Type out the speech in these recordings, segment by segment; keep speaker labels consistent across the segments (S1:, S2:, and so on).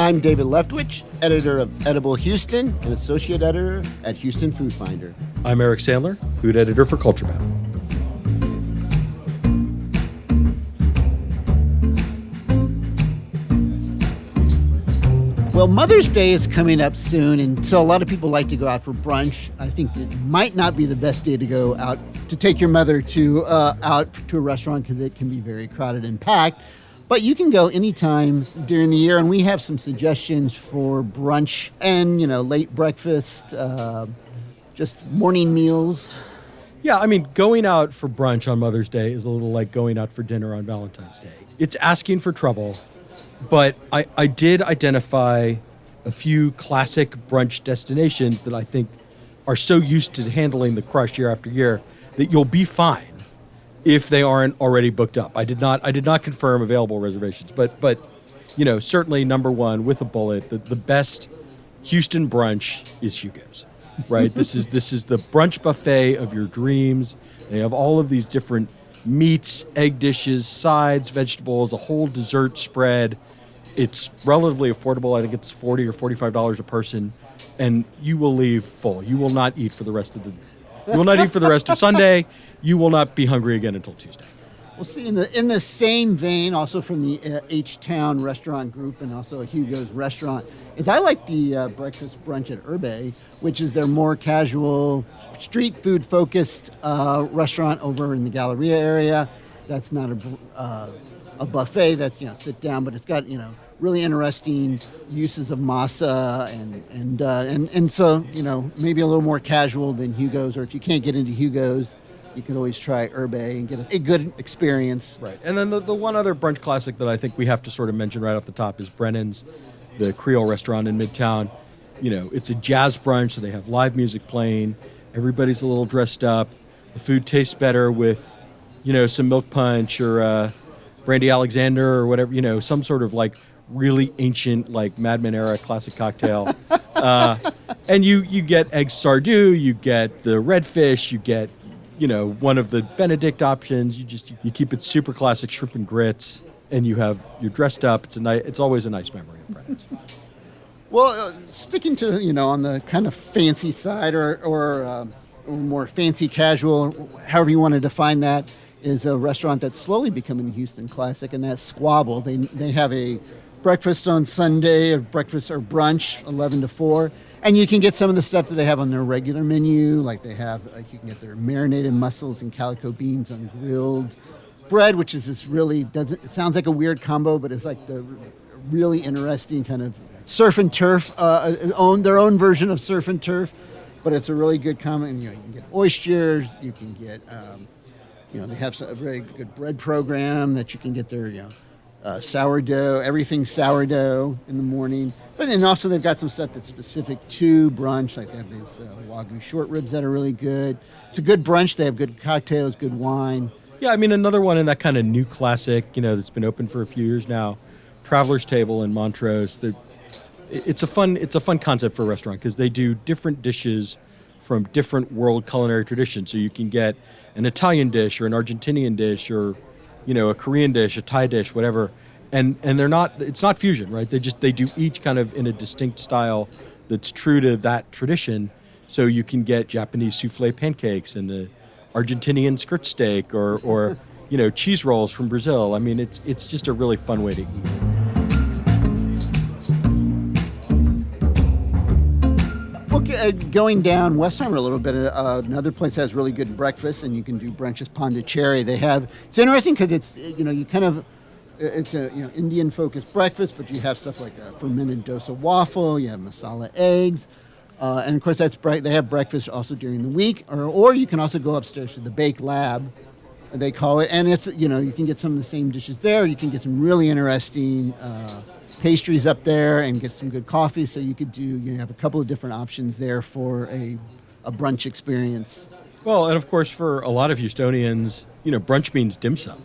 S1: I'm David Leftwich, editor of Edible Houston and associate editor at Houston Food Finder.
S2: I'm Eric Sandler, food editor for Culture Map.
S1: Well, Mother's Day is coming up soon, and so a lot of people like to go out for brunch. I think it might not be the best day to go out to take your mother to out to a restaurant because it can be very crowded and packed. But you can go anytime during the year, and we have some suggestions for brunch and, late breakfast, just morning meals.
S2: Yeah, I mean, going out for brunch on Mother's Day is a little like going out for dinner on Valentine's Day. It's asking for trouble, but I did identify a few classic brunch destinations that I think are so used to handling the crush year after year that you'll be fine if they aren't already booked up. I did not confirm available reservations, but certainly number one with a bullet, the best Houston brunch is Hugo's, right? This is the brunch buffet of your dreams. They have all of these different meats, egg dishes, sides, vegetables, a whole dessert spread. It's relatively affordable. I think it's $40 or $45 a person, and you will leave full. You will not eat for the rest of Sunday. You will not be hungry again until Tuesday.
S1: Well, see, in the same vein, also from the H-Town restaurant group and also a Hugo's restaurant, is I like the breakfast brunch at Herbe, which is their more casual, street food focused restaurant over in the Galleria area. That's not a buffet. That's sit down, but it's got really interesting uses of masa and so maybe a little more casual than Hugo's. Or if you can't get into Hugo's, you can always try Herbe and get a good experience.
S2: Right. And then the one other brunch classic that I think we have to sort of mention right off the top is Brennan's, the Creole restaurant in Midtown. It's a jazz brunch, so they have live music playing. Everybody's a little dressed up. The food tastes better with, some milk punch or Brandy Alexander or whatever, some sort of like really ancient, like Mad Men era classic cocktail. And you get egg sardou, you get the redfish, you get one of the Benedict options. You keep it super classic shrimp and grits, and you're dressed up. It's always a nice memory of Brennan's.
S1: Well, sticking to on the kind of fancy side or more fancy casual, however you want to define that, is a restaurant that's slowly becoming a Houston classic, and that's Squabble. They have a breakfast on Sunday, or breakfast or brunch 11 to 4. And you can get some of the stuff that they have on their regular menu, like you can get their marinated mussels and calico beans on grilled bread, which is this it sounds like a weird combo, but it's like the really interesting kind of surf and turf, their own version of surf and turf, but it's a really good combo. And, you can get oysters, you can get, they have a very good bread program that you can get their, sourdough, everything sourdough in the morning. But then also they've got some stuff that's specific to brunch, like they have these Wagyu short ribs that are really good. It's a good brunch. They have good cocktails, good wine.
S2: Yeah, I mean, another one in that kind of new classic, that's been open for a few years now, Traveler's Table in Montrose. It's a fun concept for a restaurant because they do different dishes from different world culinary traditions. So you can get an Italian dish or an Argentinian dish or a Korean dish, a Thai dish, whatever, and it's not fusion, right? They do each kind of in a distinct style that's true to that tradition. So you can get Japanese souffle pancakes and the Argentinian skirt steak or cheese rolls from Brazil. I mean, it's just a really fun way to eat.
S1: Going down Westheimer a little bit, another place that has really good breakfast, and you can do brunches Pondicherry. It's interesting because it's it's a Indian focused breakfast, but you have stuff like a fermented dosa waffle, you have masala eggs, and of course they have breakfast also during the week, or you can also go upstairs to the Bake Lab, they call it, and it's you can get some of the same dishes there. You can get some really interesting pastries up there and get some good coffee. So you have a couple of different options there for a brunch experience.
S2: Well, and of course for a lot of Houstonians, brunch means dim sum.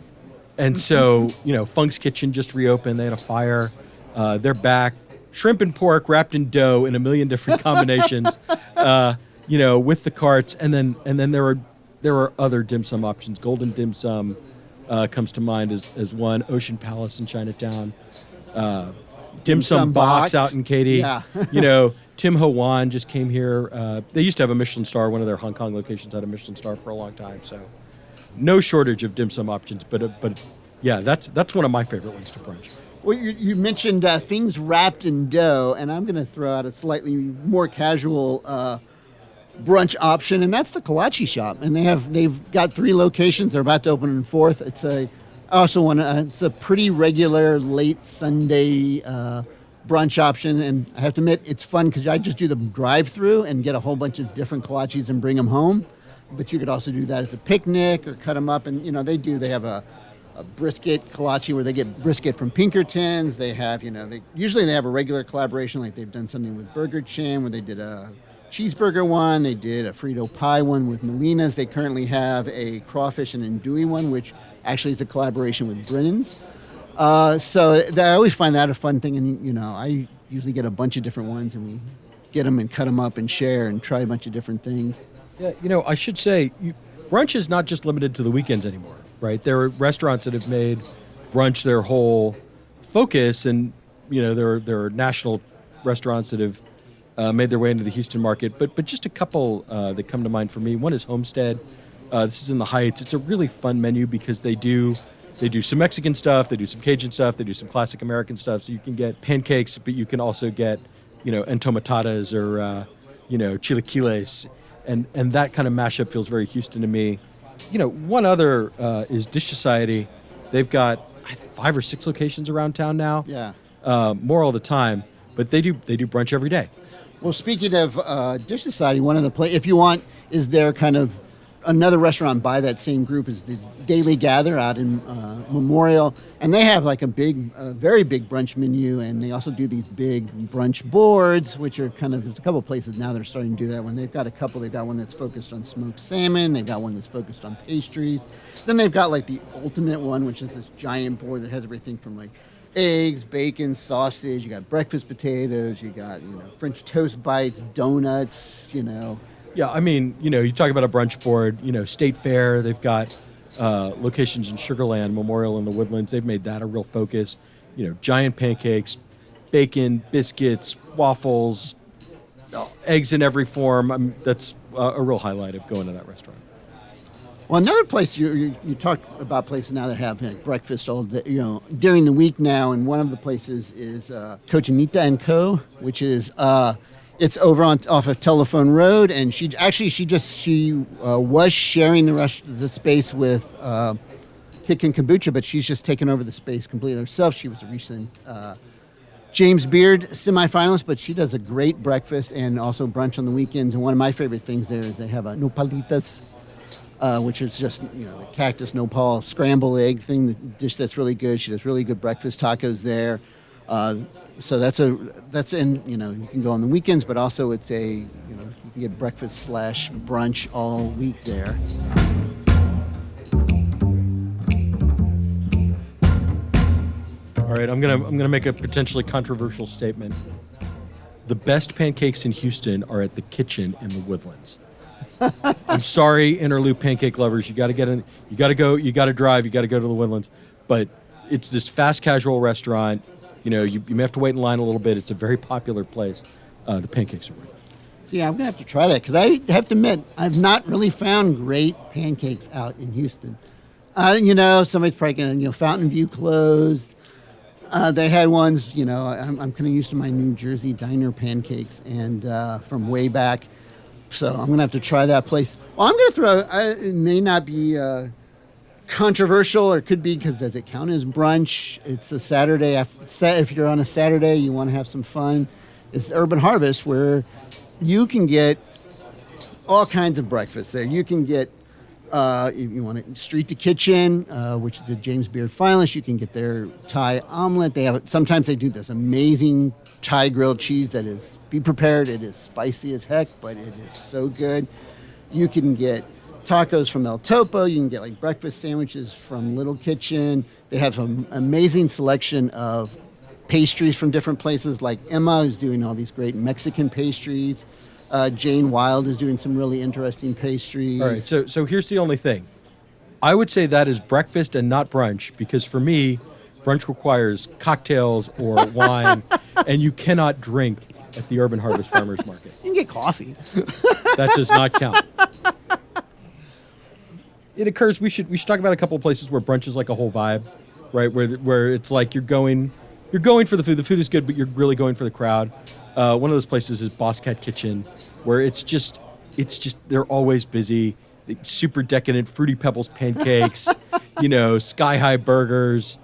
S2: And so, Funk's Kitchen just reopened. They had a fire. They're back. Shrimp and pork wrapped in dough in a million different combinations, with the carts. And then there are other dim sum options. Golden dim sum comes to mind as one. Ocean Palace in Chinatown. dim sum box
S1: box.
S2: out in Katy.
S1: Yeah.
S2: Tim Ho Wan just came here. They used to have a Michelin star. One of their Hong Kong locations had a Michelin star for a long time. So no shortage of dim sum options. But yeah, that's one of my favorite ways to brunch.
S1: Well, you mentioned things wrapped in dough, and I'm going to throw out a slightly more casual brunch option, and that's the kolache shop. And they've got 3 locations. They're about to open a 4th. It's a pretty regular late Sunday brunch option, and I have to admit it's fun because I just do the drive-through and get a whole bunch of different kolaches and bring them home. But you could also do that as a picnic or cut them up, and they have a brisket kolache where they get brisket from Pinkertons. They have usually they have a regular collaboration, like they've done something with Burger Chin where they did a cheeseburger one. They did a Frito pie one with Molina's. They currently have a crawfish and andouille one, which actually is a collaboration with Brennan's. So I always find that a fun thing, and I usually get a bunch of different ones, and we get them and cut them up and share and try a bunch of different things.
S2: Yeah, I should say, brunch is not just limited to the weekends anymore, right? There are restaurants that have made brunch their whole focus, and there are national restaurants that have made their way into the Houston market. But just a couple that come to mind for me. One is Homestead. This is in the Heights. It's a really fun menu because they do some Mexican stuff, they do some Cajun stuff, they do some classic American stuff. So you can get pancakes, but you can also get entomatadas or chilaquiles. And that kind of mashup feels very Houston to me. One other is Dish Society. They've got 5 or 6 locations around town now.
S1: Yeah.
S2: More all the time, but they do brunch every day.
S1: Well, speaking of Dish Society, one of the if you want, is there kind of another restaurant by that same group is the Daily Gather out in Memorial, and they have like a very big brunch menu, and they also do these big brunch boards, which are there's a couple of places now that are starting to do that. When they've got they've got one that's focused on smoked salmon, they've got one that's focused on pastries, then they've got like the ultimate one, which is this giant board that has everything from like eggs, bacon, sausage, you got breakfast potatoes, you got French toast bites, donuts,
S2: Yeah, I mean, you talk about a brunch board, State Fair, they've got locations in Sugarland, Memorial, and the Woodlands. They've made that a real focus. Giant pancakes, bacon, biscuits, waffles, eggs in every form. That's a real highlight of going to that restaurant.
S1: Well, another place you talk about places now that have breakfast all day, during the week now, and one of the places is Cochinita and Co., which is it's over off of Telephone Road, and she was sharing the space with Kick and Kombucha, but she's just taken over the space completely herself. She was a recent James Beard semifinalist, but she does a great breakfast and also brunch on the weekends. And one of my favorite things there is they have a nopalitas, which is just the cactus nopal scrambled egg thing, the dish that's really good. She does really good breakfast tacos there. So that's in you can go on the weekends, but also it's you can get breakfast / brunch all week there.
S2: All right, I'm gonna make a potentially controversial statement. The best pancakes in Houston are at the Kitchen in the Woodlands. I'm sorry, Interloop pancake lovers. You got to get in. You got to go. You got to drive. You got to go to the Woodlands. But it's this fast casual restaurant. You may have to wait in line a little bit. It's a very popular place. The pancakes are worth it.
S1: See, I'm going to have to try that because I have to admit, I've not really found great pancakes out in Houston. Somebody's probably going to, Fountain View closed. They had ones, I'm kind of used to my New Jersey diner pancakes and from way back. So I'm going to have to try that place. Well, I'm going to throw, it may not be controversial, or it could be because does it count as brunch? It's a Saturday. If you're on a Saturday, you want to have some fun. It's Urban Harvest, where you can get all kinds of breakfast there. You can get, if you want to, Street to Kitchen, which is a James Beard finalist. You can get their Thai omelet. Sometimes they do this amazing Thai grilled cheese that is, be prepared, it is spicy as heck, but it is so good. You can get tacos from El Topo. You can get like breakfast sandwiches from Little Kitchen. They have an amazing selection of pastries from different places, like Emma, who's doing all these great Mexican pastries. Jane Wild is doing some really interesting pastries.
S2: All right, so here's the only thing. I would say that is breakfast and not brunch, because for me, Brunch requires cocktails or wine, and you cannot drink at the Urban Harvest Farmers Market.
S1: You can get coffee.
S2: That does not count. It occurs. We should talk about a couple of places where brunch is like a whole vibe, right? Where it's like you're going for the food. The food is good, but you're really going for the crowd. One of those places is Boss Cat Kitchen, where it's just they're always busy. Super decadent Fruity Pebbles pancakes, sky high burgers,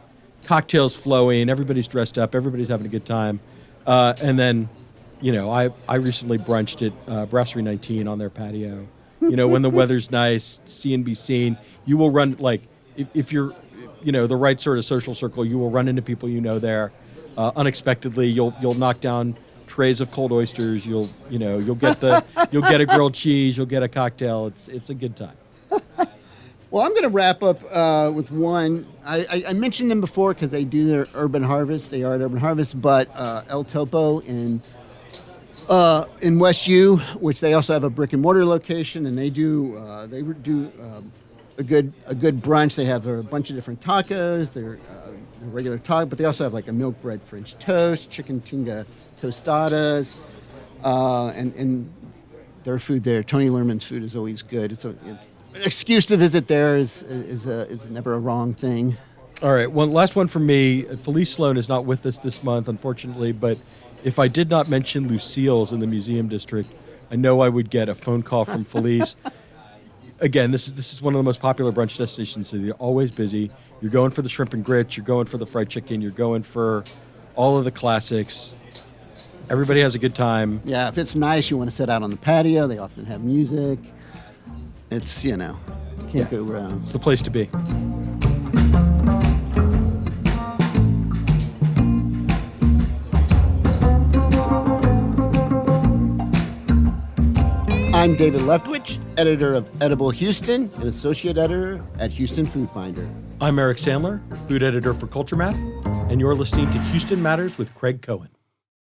S2: cocktails flowing. Everybody's dressed up. Everybody's having a good time. And then, I recently brunched at Brasserie 19 on their patio. When the weather's nice, see and be seen. You will run, like, if you're, the right sort of social circle, you will run into people there unexpectedly. You'll knock down trays of cold oysters. You'll get a grilled cheese. You'll get a cocktail. It's a good time.
S1: Well, I'm going to wrap up with one. I mentioned them before because they do their Urban Harvest. They are at Urban Harvest, but El Topo in West U, which they also have a brick and mortar location, and they do a good brunch. They have a bunch of different tacos. They're regular taco, but they also have like a milk bread French toast, chicken tinga tostadas, and their food there. Tony Lerman's food is always good. It's an excuse to visit there is never a wrong thing.
S2: All right, one last one from me. Felice Sloan is not with us this month, unfortunately, but if I did not mention Lucille's in the Museum District, I know I would get a phone call from Felice. Again, this is one of the most popular brunch destinations. So they're always busy. You're going for the shrimp and grits. You're going for the fried chicken. You're going for all of the classics. Everybody has a good time.
S1: Yeah, if it's nice, you want to sit out on the patio. They often have music. It's, can't go wrong.
S2: It's the place to be.
S1: I'm David Leftwich, editor of Edible Houston and associate editor at Houston Food Finder.
S2: I'm Eric Sandler, food editor for Culture Map, and you're listening to Houston Matters with Craig Cohen.